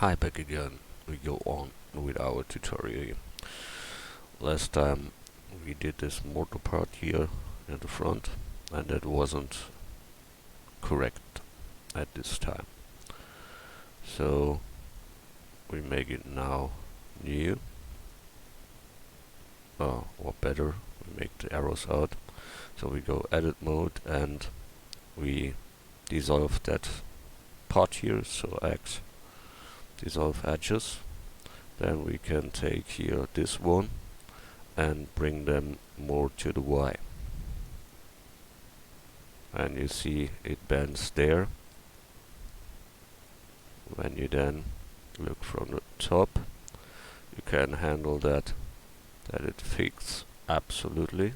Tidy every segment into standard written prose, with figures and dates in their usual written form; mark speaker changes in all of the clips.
Speaker 1: Hi, back again. We go on with our tutorial. Last time we did this mortar part here in the front, and that wasn't correct at this time. So we make it now new, or better, we make the arrows out. So we go edit mode and we dissolve that part here, so X, dissolve edges. Then we can take here this one and bring them more to the Y. And you see it bends there. When you then look from the top, you can handle that it fits absolutely.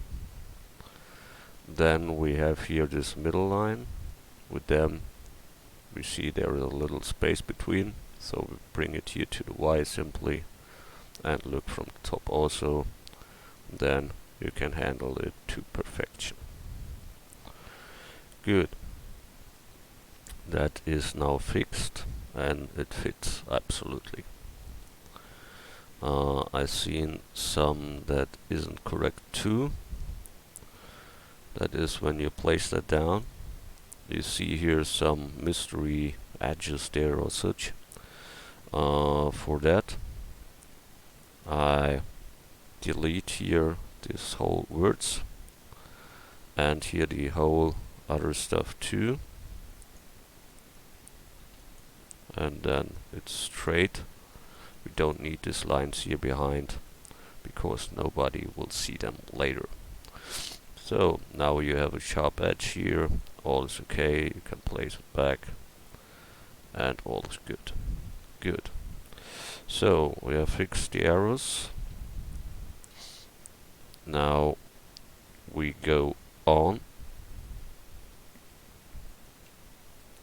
Speaker 1: Then we have here this middle line. With them we see there is a little space between, so we bring it here to the Y simply and look from the top also. Then you can handle it to perfection. Good. That is now fixed and it fits absolutely. I've seen some that isn't correct too. That is when you place that down, you see here some mystery edges there or such. For that I delete here this whole words and here the whole other stuff too, and then it's straight. We don't need these lines here behind because nobody will see them later. So now you have a sharp edge here, all is okay, you can place it back and all is good. Good. So we have fixed the arrows. Now we go on.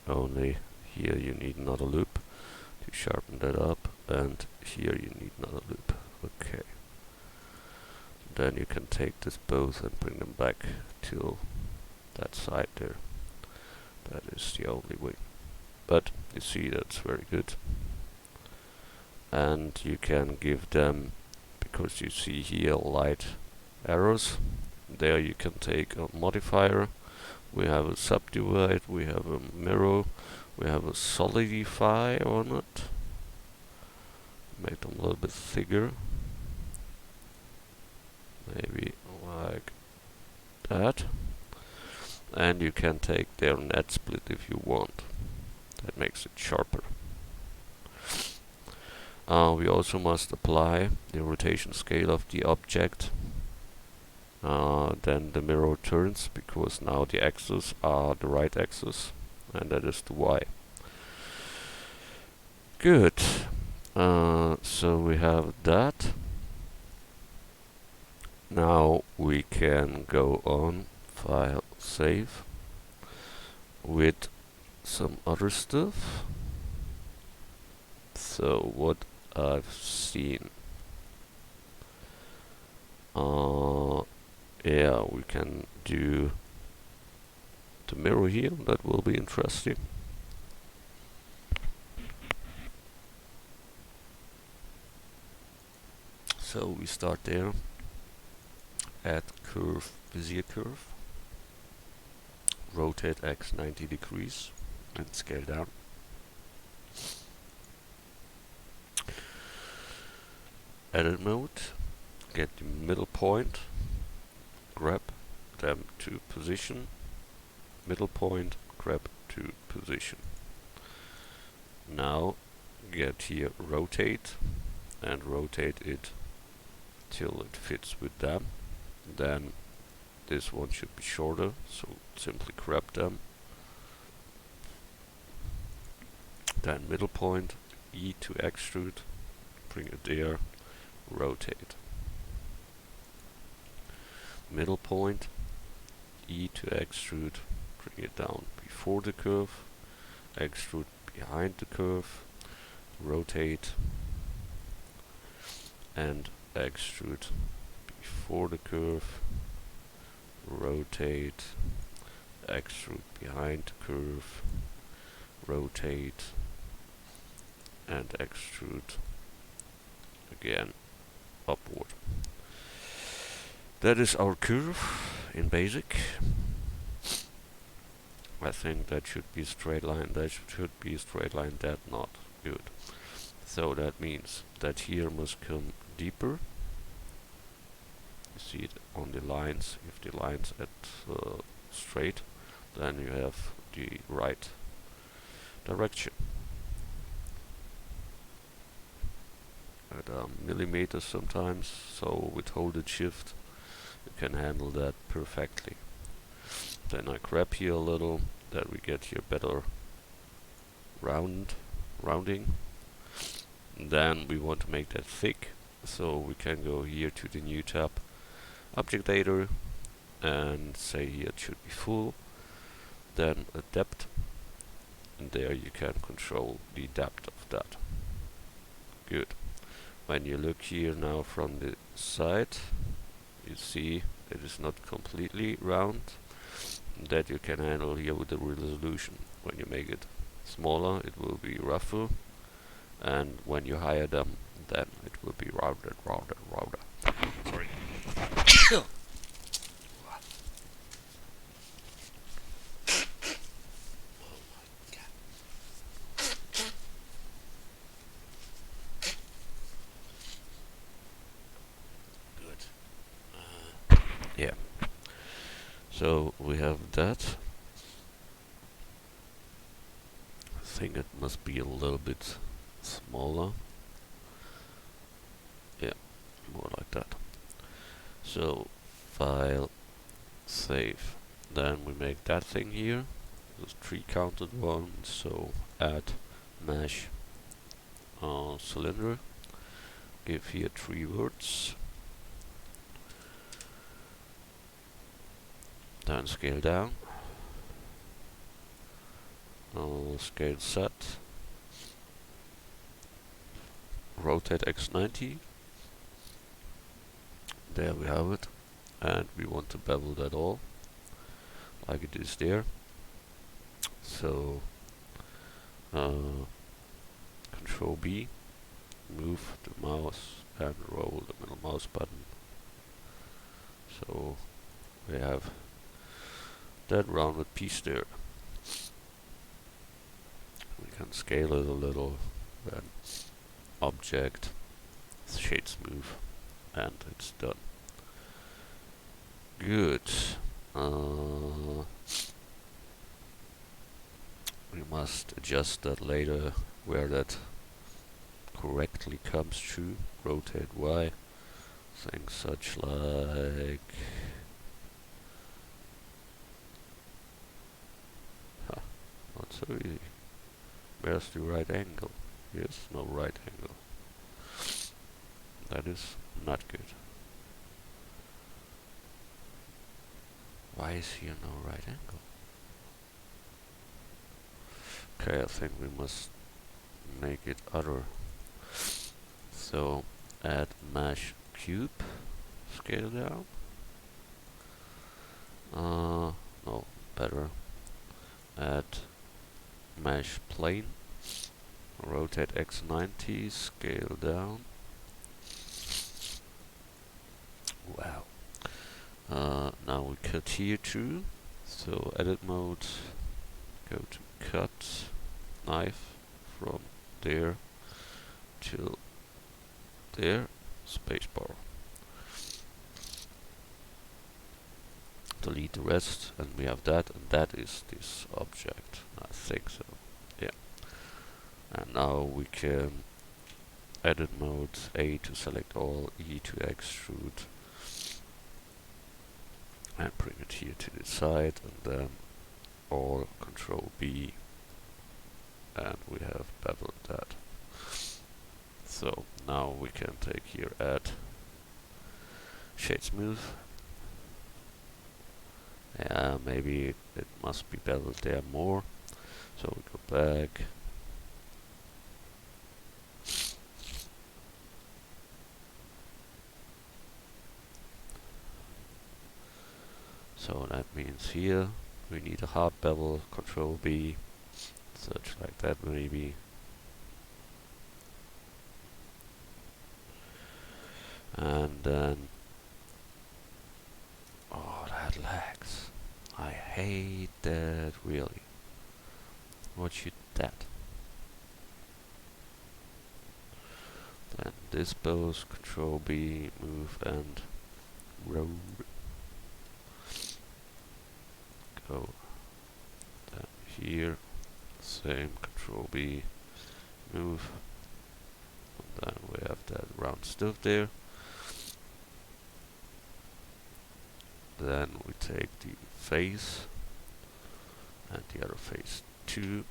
Speaker 1: Only here you need another loop to sharpen that up, and here you need another loop. Okay. Then you can take this both and bring them back to that side there. That is the only way. But you see that's very good. And you can give them, because you see here light arrows, there you can take a modifier. We have a subdivide, we have a mirror, we have a solidify on it. Make them a little bit thicker. Maybe like that. And you can take their net split if you want. That makes it sharper. We also must apply the rotation scale of the object. Then the mirror turns, because now the axes are the right axis, and that is the Y. Good. So we have that. Now we can go on, file, save, with some other stuff. So what I've seen. Yeah, we can do the mirror here, that will be interesting. So we start there, add curve, Bezier curve, rotate X 90 degrees and scale down. Edit mode, get the middle point, grab them to position, middle point, grab to position. Now get here rotate and rotate it till it fits with them. Then this one should be shorter, so simply grab them. Then middle point, E to extrude, bring it there, rotate. Middle point, E to extrude, bring it down before the curve, extrude behind the curve, rotate, and extrude before the curve, rotate, extrude behind the curve, rotate, and extrude again upward. That is our curve in BASIC. I think that should be a straight line, that should be a straight line, that not good. So that means that here must come deeper. You see it on the lines. If the lines at straight, then you have the right direction. At millimeters sometimes, so with hold and shift you can handle that perfectly. Then I grab here a little, that we get here better rounding. And then we want to make that thick, so we can go here to the new tab, Object Data, and say here it should be full. Then a depth, and there you can control the depth of that. Good. When you look here now from the side, you see it is not completely round. That you can handle here with the resolution. When you make it smaller, it will be rougher, and when you higher them, then it will be rounder. Sorry. Yeah. So we have that. I think it must be a little bit smaller. Yeah, more like that. So file, save. Then we make that thing here. Those 3 counted ones. So add mesh cylinder. Give here 3 words. Then scale down. Scale set. Rotate x90. There we have it. And we want to bevel that all, like it is there. So Control B, move the mouse and roll the middle mouse button. So we have that rounded piece there. We can scale it a little, then object, shade smooth, and it's done. Good. We must adjust that later where that correctly comes through. Rotate Y. Things such like not so easy. Where's the right angle? Yes, no right angle. That is not good. Why is here no right angle? Okay, I think we must make it other. So add mesh cube, scale down. No, better. Add mesh plane, rotate x90, scale down. Wow. Now we cut here too. So edit mode, go to cut, knife from there till there, spacebar. Delete the rest, and we have that, and that is this object. I think so. Yeah. And now we can edit mode, A to select all, E to extrude, and bring it here to the side, and then all, Control B, and we have beveled that. So now we can take here, add shade smooth. Yeah, maybe it must be beveled there more. So we go back. So that means here we need a hard bevel, Control B, such like that maybe. And then, oh, that lags. I hate that, really. What should that? Then this both Control B, move and roll. Go. Then here, same Control B, move. And then we have that round stuff there. Then we take the face and the other face 2,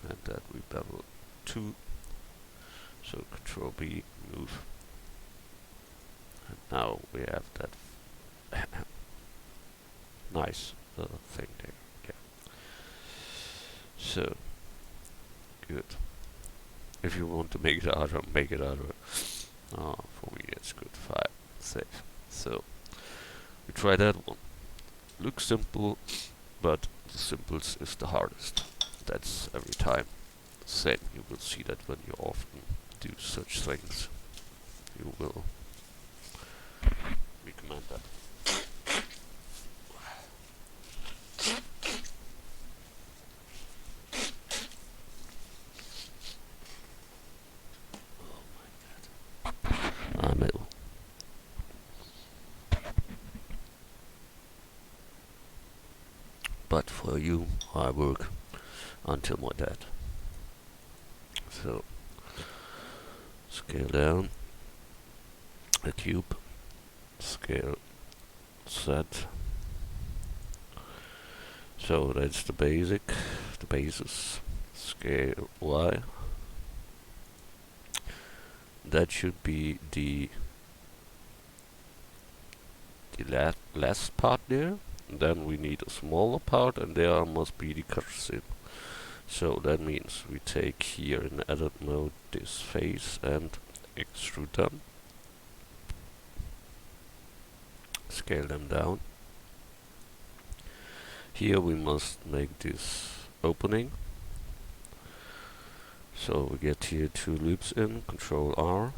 Speaker 1: and that we bevel 2. So Control B, move. And now we have that nice little thing there. Yeah. So good. If you want to make it harder, make it harder. For me it's good. 5, save. So we try that one. Looks simple, but the simplest is the hardest. That's every time the same. You will see that when you often do such things. You will recommend that. I'm ill. But for you, I work until my death. So, scale down a cube, scale set. So that's the basic, the basis. Scale Y. That should be the last part there. Then we need a smaller part, and there must be the cursor in. So that means we take here in edit mode this face and extrude them. Scale them down. Here we must make this opening. So we get here 2 loops in, Control R.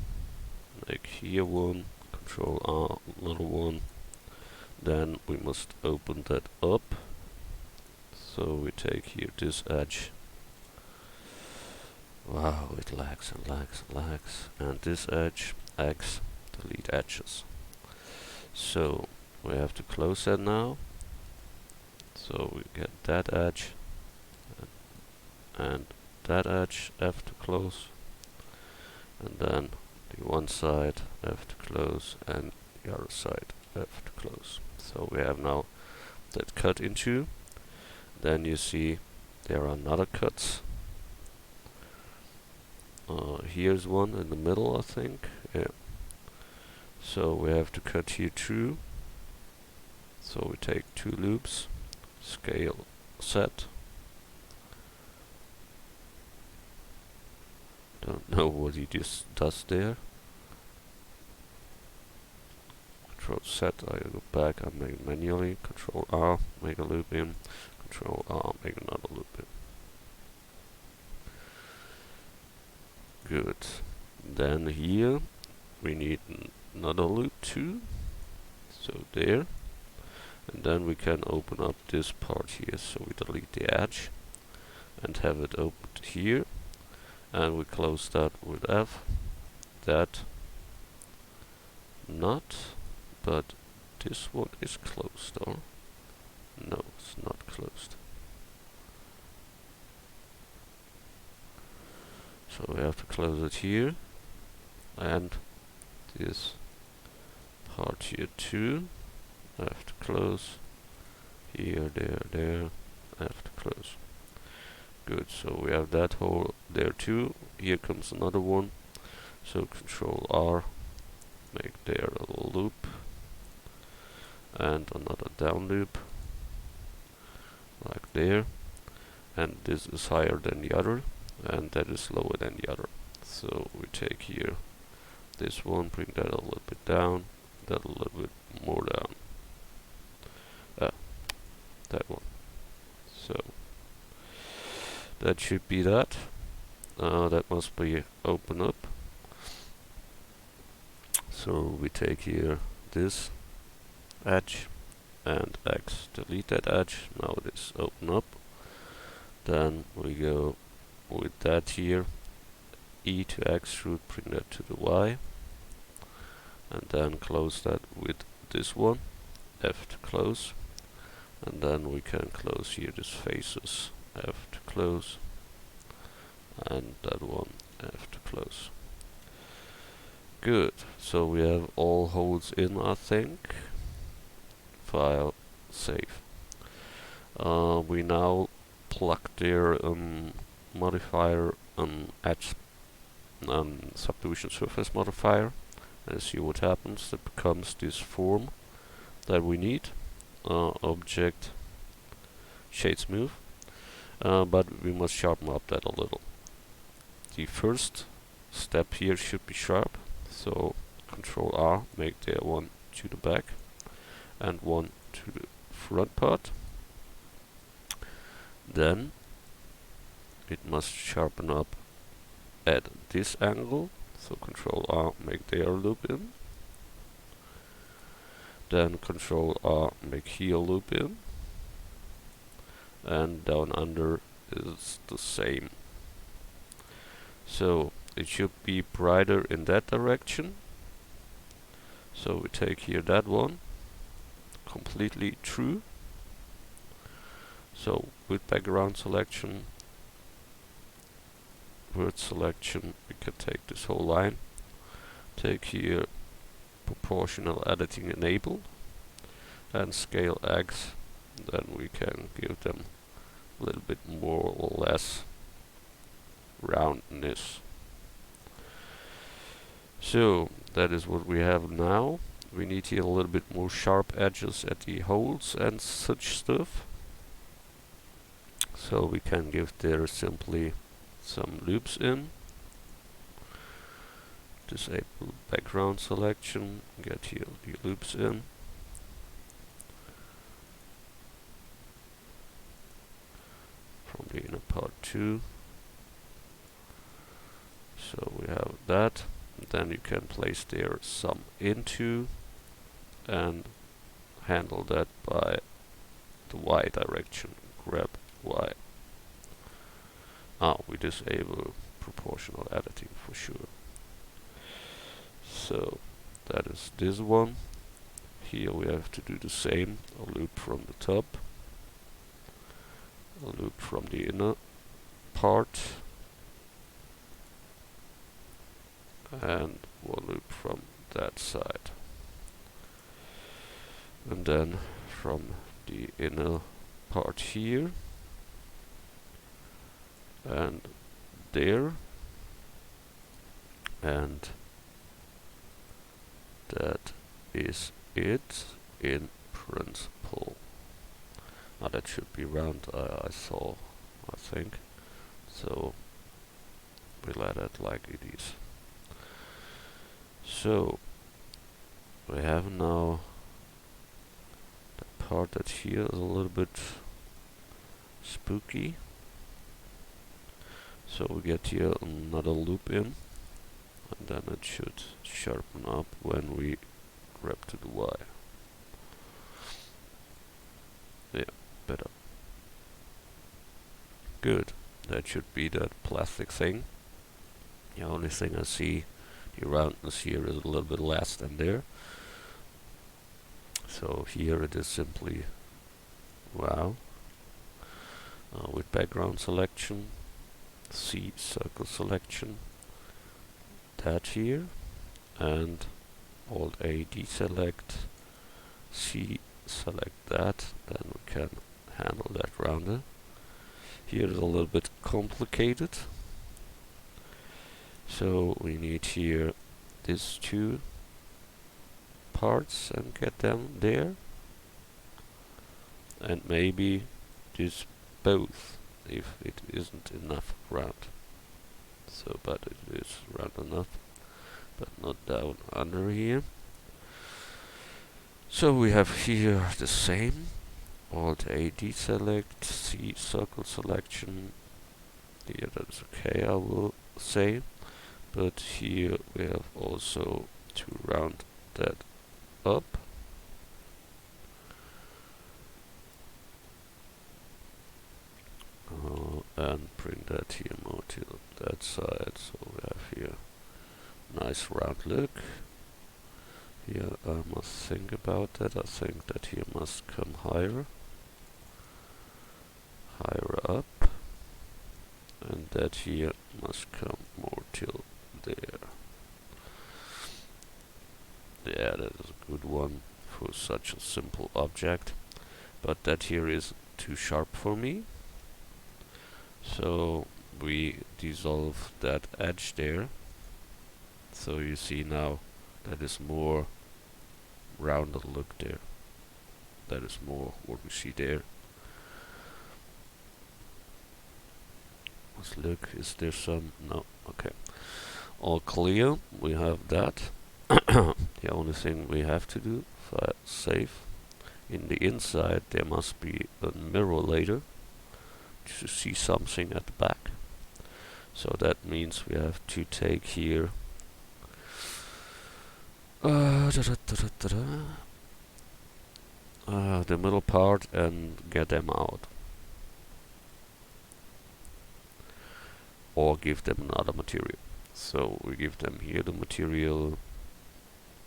Speaker 1: Make here one, Control R, another one. Then we must open that up. So we take here this edge. Wow, it lags and lags and lags. And this edge, X, delete edges. So we have to close that now. So we get that edge and that edge, F to close. And then the one side, F to close, and the other side, F to close. So we have now that cut into. Then you see there are another cuts. Here's one in the middle, I think. Yeah. So we have to cut here 2. So we take 2 loops, scale set. Don't know what he just does there. Control set, I go back, I make it manually. Control R, make a loop in. Control R, make another loop in. Good. Then here we need another loop too. So there. And then we can open up this part here. So we delete the edge and have it opened here. And we close that with F. That not, but this one is closed, or no, it's not closed. So we have to close it here, and this part here too. I have to close here, there. I have to close. Good. So we have that hole there too. Here comes another one. So Control R, make there a little loop, and another down loop, like there. And this is higher than the other, and that is lower than the other. So we take here this one, bring that a little bit down, that a little bit more down. That one. So that should be that. That must be open up. So we take here this edge and X, delete that edge. Now this open up. Then we go with that here, E to extrude, bring that to the Y, and then close that with this one, F to close, and then we can close here this faces, F to close, and that one, F to close. Good, so we have all holes in, I think. File, save. We now plug their modifier, edge subdivision surface modifier, and see what happens. That becomes this form that we need. Object shade smooth, but we must sharpen up that a little. The first step here should be sharp, so Control R, make there one to the back and one to the front part. Then it must sharpen up at this angle, so Control R, make there a loop in. Then Control R, make here a loop in, and down under is the same. So it should be brighter in that direction. So we take here that one, completely true. So with background selection, word selection, we can take this whole line, take here proportional editing enabled, and scale X, then we can give them a little bit more or less roundness. So that is what we have now. We need here a little bit more sharp edges at the holes and such stuff. So we can give there simply some loops in. Disable background selection, get here the loops in. From the inner part 2. So we have that. Then you can place there some into and handle that by the Y direction. Grab Y. We disable proportional editing for sure. So that is this one. Here we have to do the same. A loop from the top, a loop from the inner part, and one loop from that side. And then from the inner part here and there, and that is it in principle. Now that should be round, I saw, I think. So we let it like it is. So we have now the part that here is a little bit spooky. So we get here another loop in, and then it should sharpen up when we grab to the Y. Yeah, better. Good. That should be that plastic thing. The only thing I see, the roundness here is a little bit less than there. So here it is simply wow. With background selection, C circle selection, that here, and Alt A deselect, C select that, then we can handle that rounder. Here is a little bit complicated. So we need here these two parts and get them there. And maybe this both, if it isn't enough round. So, but it is round enough, but not down under here. So we have here the same. Alt A deselect, C circle selection. Here that is okay, I will say. But here we have also to round that up. And bring that here more to that side, so we have here nice round look. Here I must think about that. I think that here must come higher up, and that here must come more till there. Yeah, that is a good one for such a simple object, but that here is too sharp for me. So we dissolve that edge there. So you see now that is more rounded look there. That is more what we see there. Let's look, is there some? No, okay. All clear, we have that. The only thing we have to do, file save. In the inside there must be a mirror later to see something at the back. So that means we have to take here the middle part and get them out. Or give them another material. So we give them here the material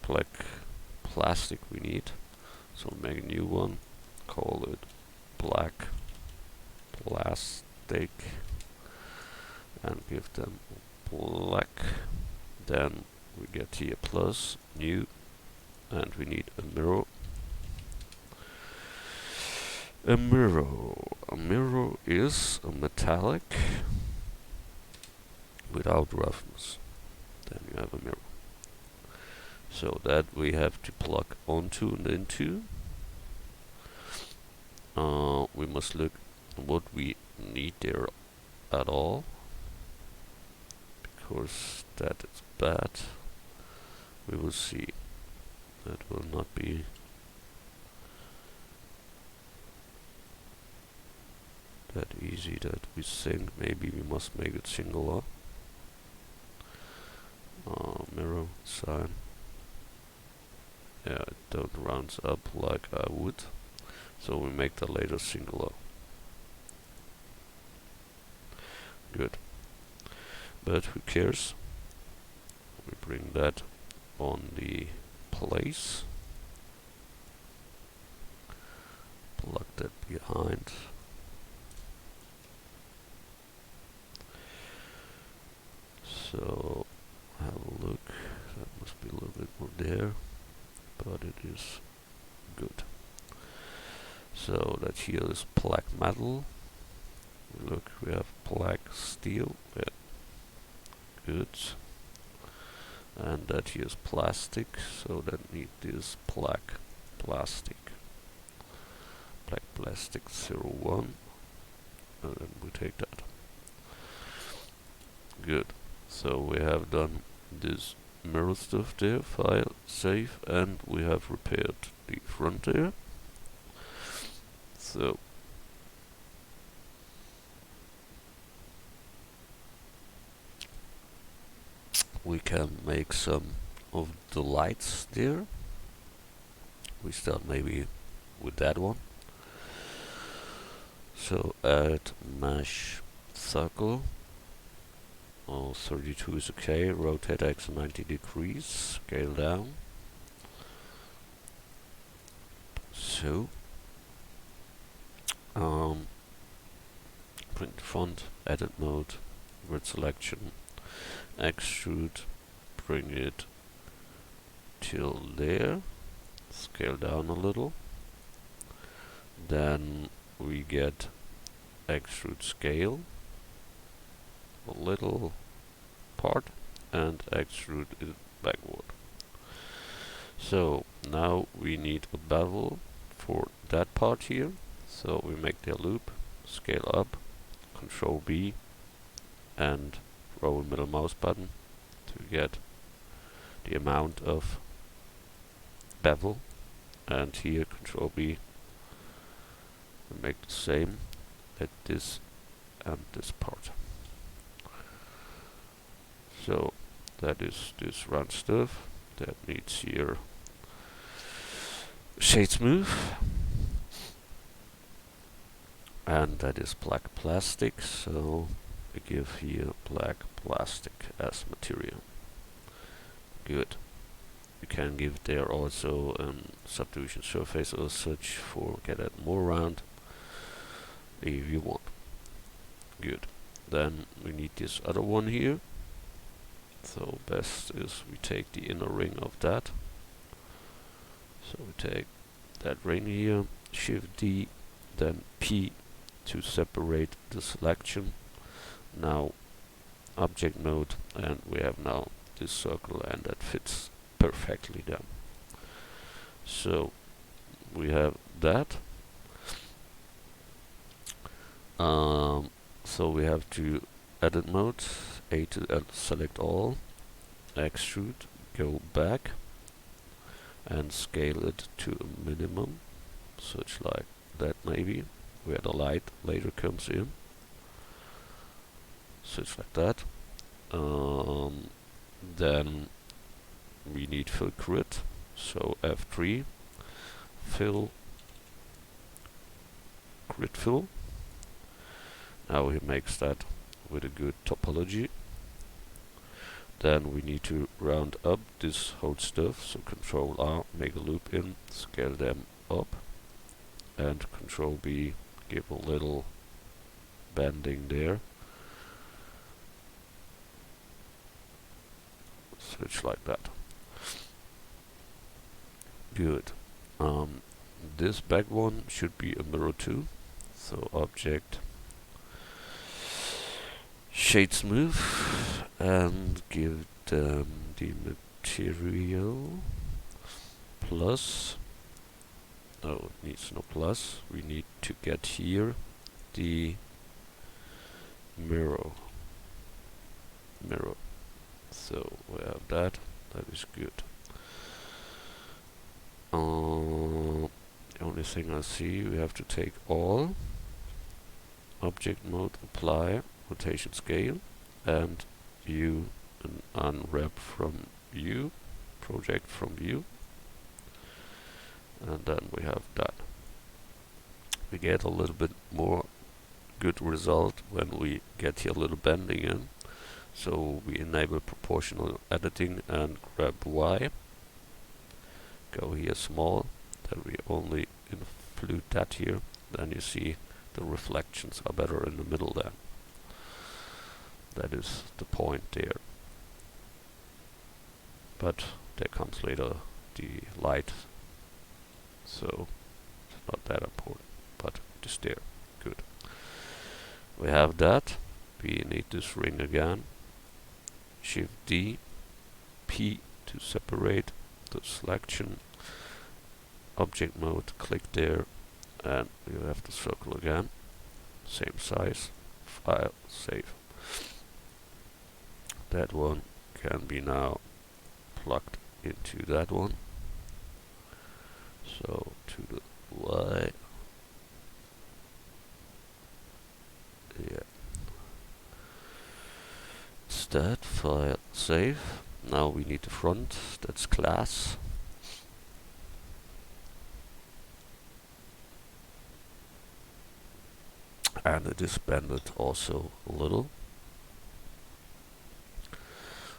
Speaker 1: black plastic we need. So make a new one, call it black plastic, and give them black. Then we get here plus new, and we need a mirror. A mirror is a metallic without roughness. Then you have a mirror. So that we have to plug onto and into. We must look what we need there at all, because that is bad. We will see. That will not be that easy that we think. Maybe we must make it singular. Mirror sign. Yeah, it don't rounds up like I would. So we make that later singular. Good. But who cares? We bring that on the place. Plug that behind. So have a look. That must be a little bit more there, but it is good. So that here is black metal. Look, we have black steel. Yeah. Good. And that here is plastic, so that need this black plastic. Black plastic 01. And then we take that. Good. So we have done this mirror stuff there, file, save, and we have repaired the front there. So we can make some of the lights there. We start maybe with that one. So add mesh circle. 32 is okay. Rotate X 90 degrees. Scale down. So print font, edit mode, grid selection, extrude, bring it till there, scale down a little. Then we get extrude scale, a little part, and extrude it backward. So now we need a bevel for that part here. So we make the loop, scale up, Control B, and roll middle mouse button to get the amount of bevel, and here Control B and make the same at this and this part. So that is this round stuff. that needs here shade smooth, and that is black plastic, so we give here black plastic as material. Good. You can give there also subdivision surface or such for get it more round if you want. Good. Then we need this other one here. So best is we take the inner ring of that. So we take that ring here, Shift D, then P to separate the selection. Now object mode, and we have now this circle, and that fits perfectly down. So we have that. So we have to edit mode, A to select all, extrude, go back, and scale it to a minimum, such like that maybe, where the light later comes in, such like that. Then we need fill grid, so F3, fill, grid fill. Now he makes that with a good topology. Then we need to round up this whole stuff, so Control R, make a loop in, scale them up, and Control B, give a little bending there. Switch like that. Good. This back one should be a mirror too, so object, shade smooth, and give them the material plus. No, it needs no plus. We need to get here the mirror. So we have that. That is good. The only thing I see, we have to take all, object mode, apply, rotation scale, and view and unwrap from view, project from view, and then we have that. We get a little bit more good result when we get here a little bending in. So we enable proportional editing and grab Y, go here small, then we only include that here, then you see the reflections are better in the middle then. That is the point there. But there comes later the light, so it's not that important, but it is there. Good. We have that. We need this ring again. Shift D, P to separate the selection. Object mode, click there, and you have the circle again. Same size. File, save. That one can be now plugged into that one. So to the Y. Yeah. It's that, file, save. Now we need the front, that's class. And it is bended also a little.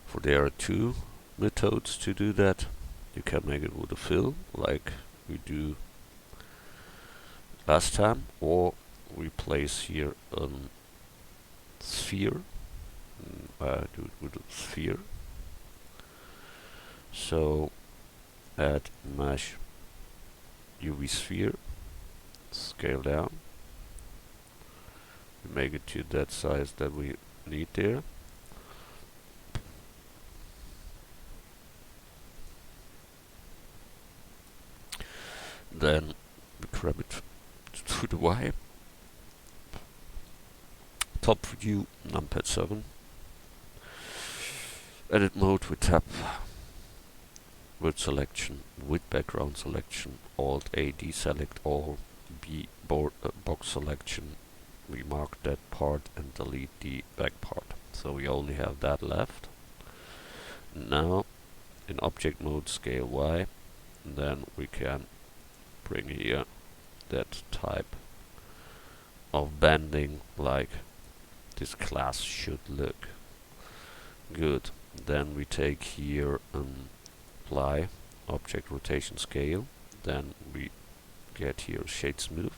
Speaker 1: For there are two methods to do that. You can make it with a fill, like we do last time, or we place here a sphere. Do it with a sphere. So add mesh UV sphere, scale down. We make it to that size that we need there. Then we grab it to the Y. Top view, numpad 7. Edit mode, we tap with selection, with background selection, Alt A deselect all, B box selection. We mark that part and delete the back part. So we only have that left. Now in object mode scale Y, and then we can bring here that type of bending like this class should look. Good. Then we take here apply object rotation scale, then we get here shade smooth,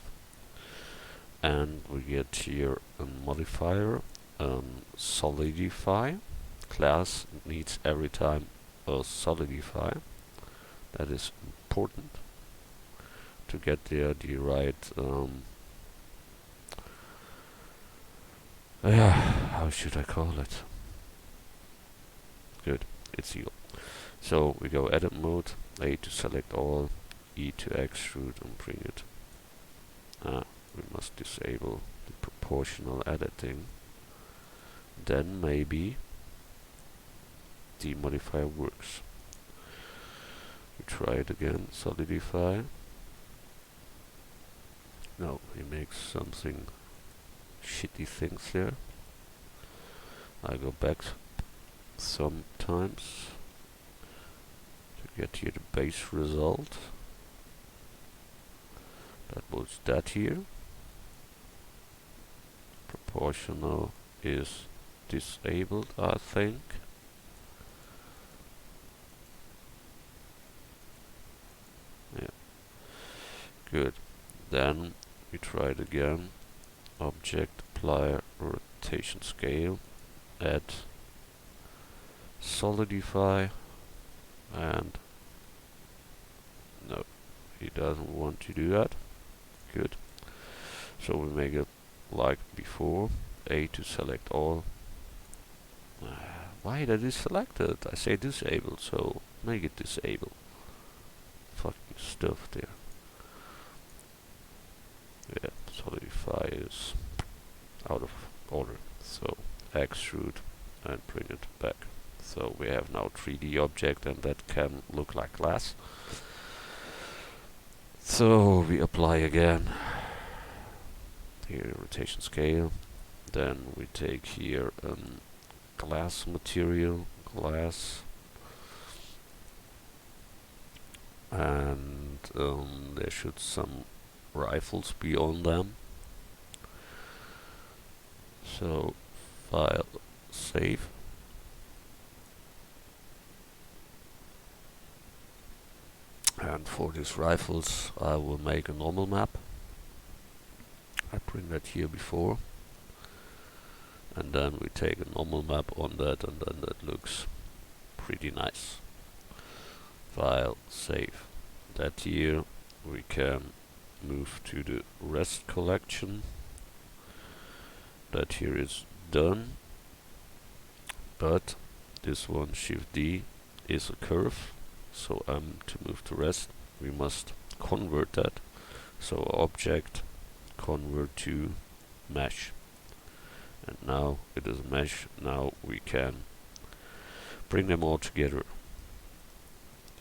Speaker 1: and we get here a modifier solidify. Class needs every time a solidify. That is important to get there the right how should I call it? Good, it's eagle. So we go edit mode, A to select all, E to extrude and bring it. We must disable the proportional editing. Then maybe the modifier works. We try it again, solidify. No, he makes something shitty things there. I go back sometimes to get here the base result. That was that here. Proportional is disabled, I think. Yeah. Good. Then we try it again. Object, apply rotation scale, add solidify, and no, he doesn't want to do that. Good. So we make it like before, A to select all. Why that is selected? I say disabled, so make it disabled. Fucking stuff there. Yeah, solidify is out of order. So extrude and bring it back. So we have now 3D object, and that can look like glass. So we apply again. Here rotation scale. Then we take here glass material, glass, and there should some rifles be on them. So file, save. And for these rifles I will make a normal map. I bring that here before, and then we take a normal map on that, and then that looks pretty nice. File, save. That here we can move to the rest collection. That here is done, but this one Shift D is a curve, so to move to rest we must convert that. So object, convert to mesh, and now it is a mesh. Now we can bring them all together.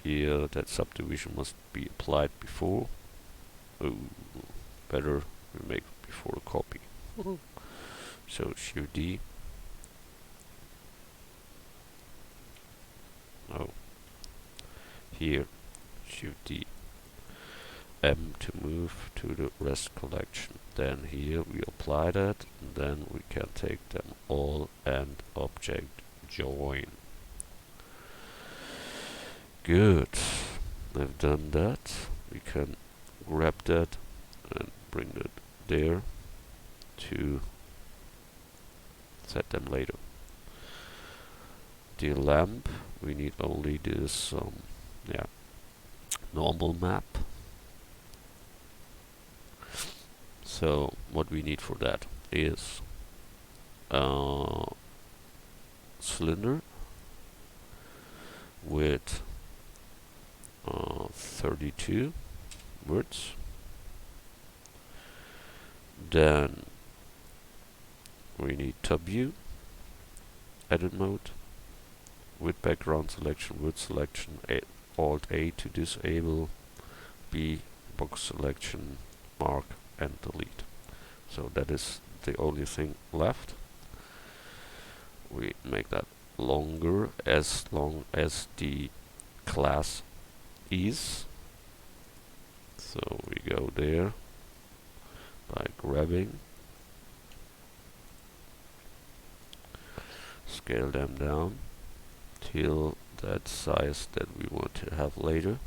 Speaker 1: Here that subdivision must be applied before. Oh, better we make before a copy. So Shift D. Oh, here Shift D. M to move to the rest collection. Then here we apply that, and then we can take them all and object join. Good. I've done that. We can grab that and bring it there to set them later. The lamp, we need only this normal map. So what we need for that is cylinder with 32 words. Then we need top view, edit mode, with background selection, word selection, Alt A to disable, B box selection, mark and delete. So that is the only thing left. We make that longer, as long as the class is. So we go there by grabbing, scale them down till that size that we want to have later.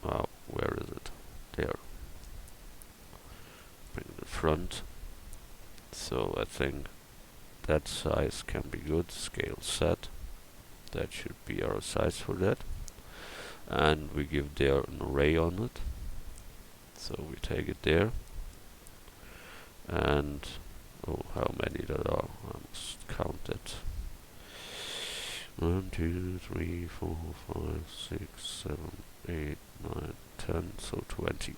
Speaker 1: Where is it? There. Bring the front. So I think that size can be good. Scale set. That should be our size for that. And we give there an array on it. So we take it there. And oh, how many there are? I must count it. 1, 2, 3, 4, 5, 6, 7, 8, 9, 10. So 20.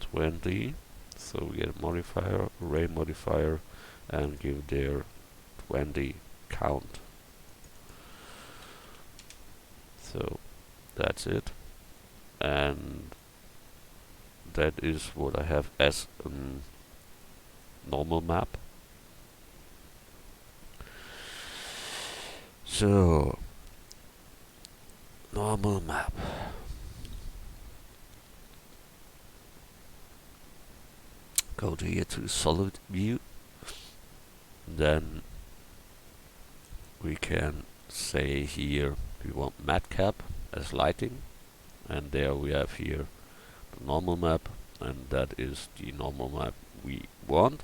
Speaker 1: 20. So we get a modifier, array modifier, and give there 20 count. So that's it, and that is what I have as a normal map. So normal map. Go to here to the solid view. Then we can say here we want matcap as lighting, and there we have here the normal map, and that is the normal map we want,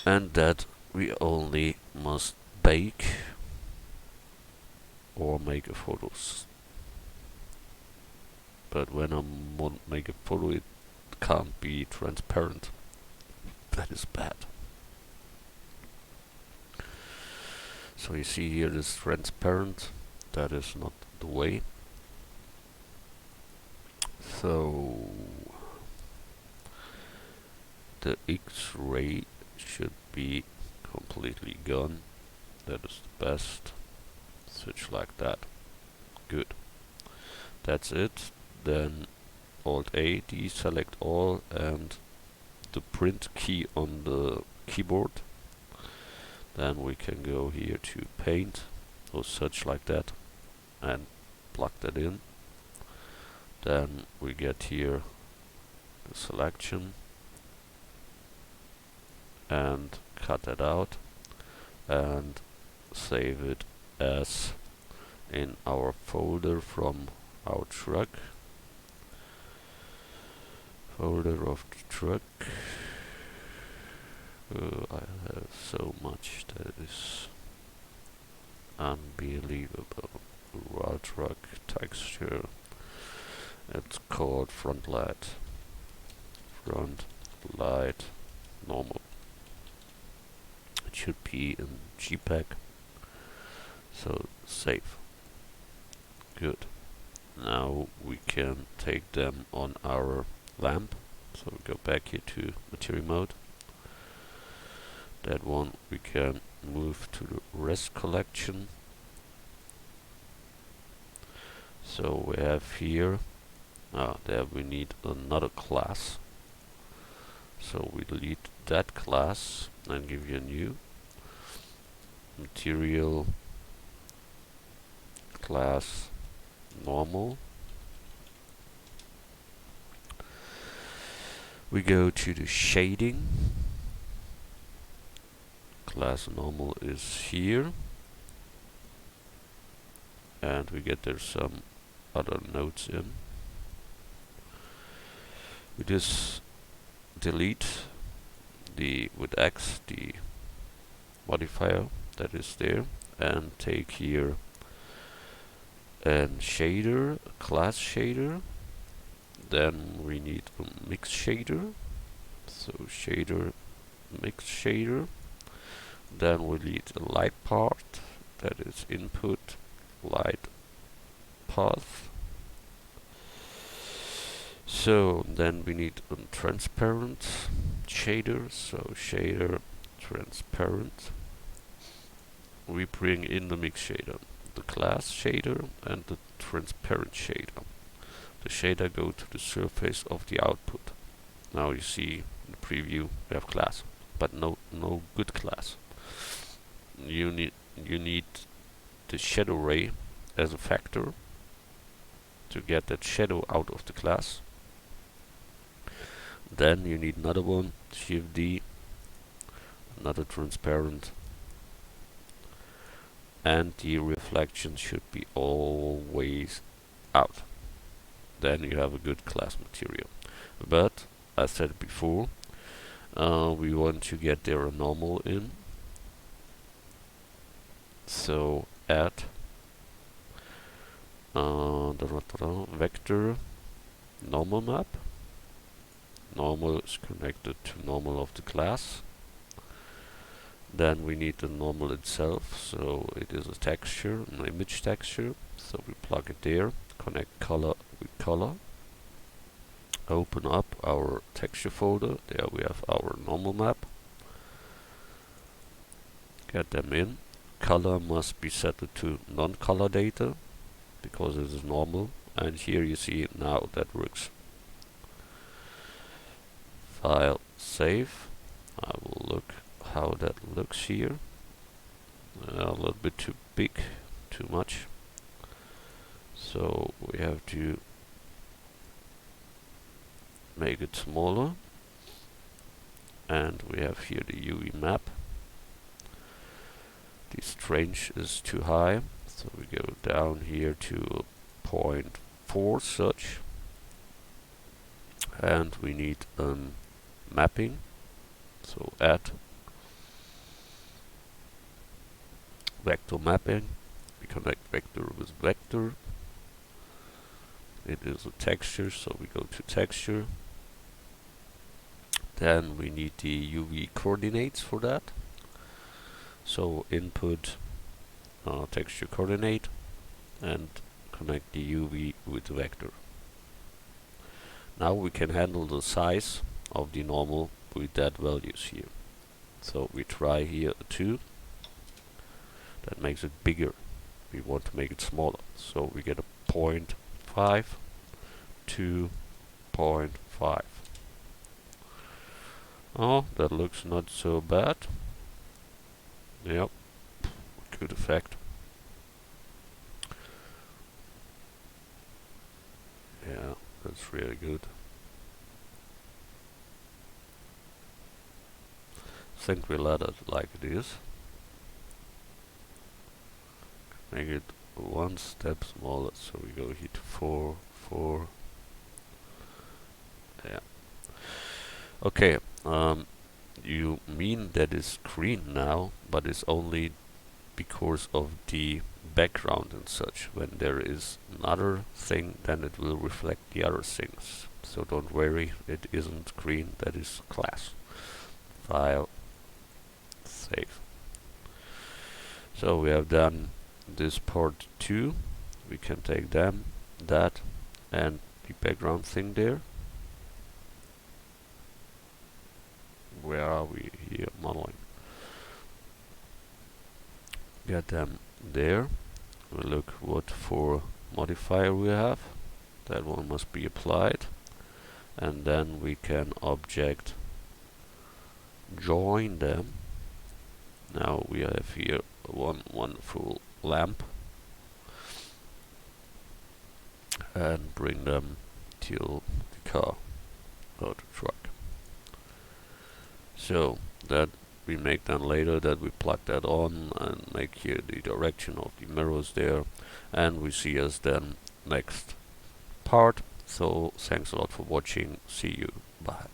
Speaker 1: and that we only must bake or make a photos. But when I want to make a photo, it can't be transparent. That is bad. So you see here this transparent, that is not the way. So the X-ray should be completely gone. That is the best. Switch like that. Good. That's it. Then Alt A, deselect all, and the print key on the keyboard. Then we can go here to paint or such like that and plug that in. Then we get here the selection and cut that out and save it as in our folder from our truck. Folder of the truck. I have so much that is unbelievable. Raw truck texture. It's called front light. Front light normal. It should be in JPEG. So save. Good. Now we can take them on our lamp. So we go back here to material mode. That one we can move to the rest collection. So we have here, there we need another class. So we delete that class and give you a new material class normal. We go to the shading. Class normal is here, and we get there some other nodes in. We just delete the with X the modifier that is there, and take here and shader, class shader. Then we need a mix shader. So shader, mix shader. Then we need a light part, that is input, light path. So then we need a transparent shader, so shader, transparent. We bring in the mix shader, the class shader and the transparent shader. The shader go to the surface of the output. Now you see in the preview we have class, but no good class. You need you need the shadow ray as a factor to get that shadow out of the class. Then you need another one, Shift D, another transparent, and the reflection should be always out. Then you have a good class material. But as said before, we want to get there a normal in. So add vector normal map. Normal is connected to normal of the class. Then we need the normal itself, so it is a texture, an image texture. So we plug it there, connect color with color. Open up our texture folder. There we have our normal map. Get them in. Color must be set to non-color data because it is normal. And here you see now that works. File, save. I will look how that looks here. A little bit too big, too much. So we have to make it smaller. And we have here the UV map. The strange is too high, so we go down here to 0.4 such. And we need mapping, so add vector mapping. We connect vector with vector. It is a texture, so we go to texture. Then we need the UV coordinates for that. So input texture coordinate and connect the UV with vector. Now we can handle the size of the normal with that values here. So we try here a 2. That makes it bigger. We want to make it smaller. So we get a 0.5 to 0.5. Oh, that looks not so bad. Yep, good effect. Yeah, that's really good. I think we let it like it is. Make it one step smaller, so we go here to 4, 4. Yeah. Okay, you mean that is green now, but it's only because of the background and such. When there is another thing, then it will reflect the other things. So don't worry, it isn't green, that is class. File, save. So we have done this part 2. We can take them, that, and the background thing there. Where are we here? Modeling. Get them there. We look what for modifier we have. That one must be applied. And then we can object join them. Now we have here one wonderful lamp. And bring them till the car or the truck. So that we make then later, that we plug that on and make here the direction of the mirrors there, and we see us then next part. So thanks a lot for watching. See you. Bye.